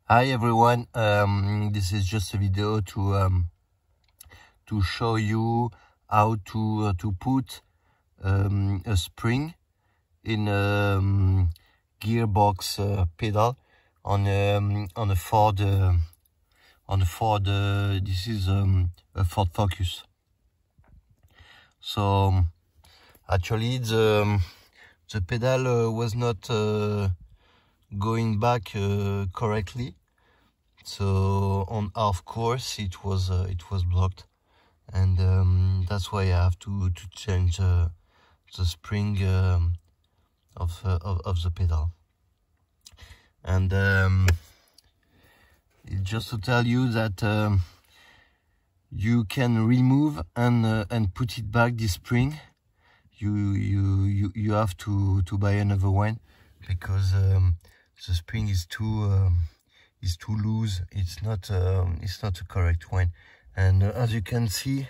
Hi everyone, this is just a video to show you how to put a spring in a gearbox pedal on a Ford this is a Ford Focus. So actually the pedal was not going back correctly, so on half course it was blocked, and that's why I have to change the spring of the pedal. And just to tell you that you can remove and put it back, this spring. You have to buy another one, because the spring is too loose. It's not a correct one, and as you can see,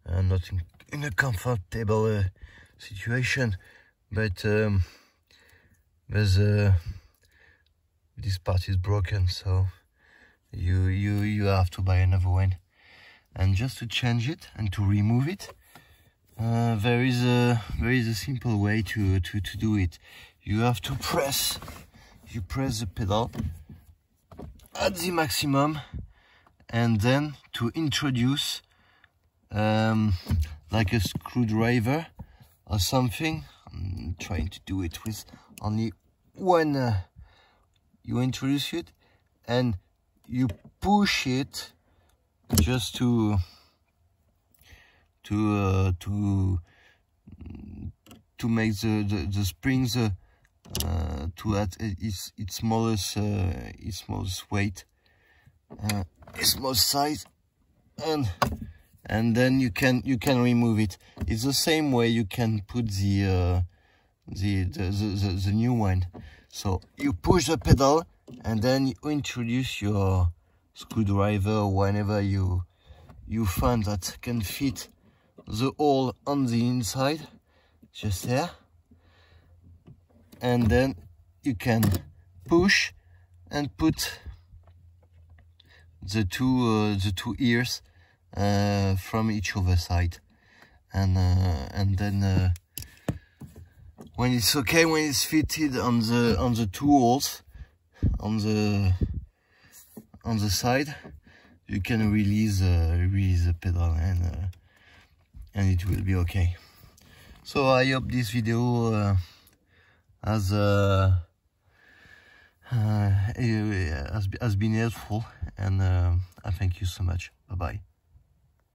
I'm not in a comfortable situation, but this part is broken, so you have to buy another one. And just to change it and to remove it, there is a simple way to do it. You have to press the pedal at the maximum, and then to introduce like a screwdriver or something. I'm trying to do it with only one. You introduce it and you push it just to make the springs to at its smallest weight, its smallest size, and then you can remove it. It's the same way you can put the new one. So you push the pedal and then you introduce your screwdriver whenever you find that can fit the hole on the inside, just there, and then you can push and put the two ears from each other side, and then when it's okay, when it's fitted on the two holes on the side, you can release the pedal, and it will be okay. So I hope this video has been helpful, and I thank you so much. Bye bye.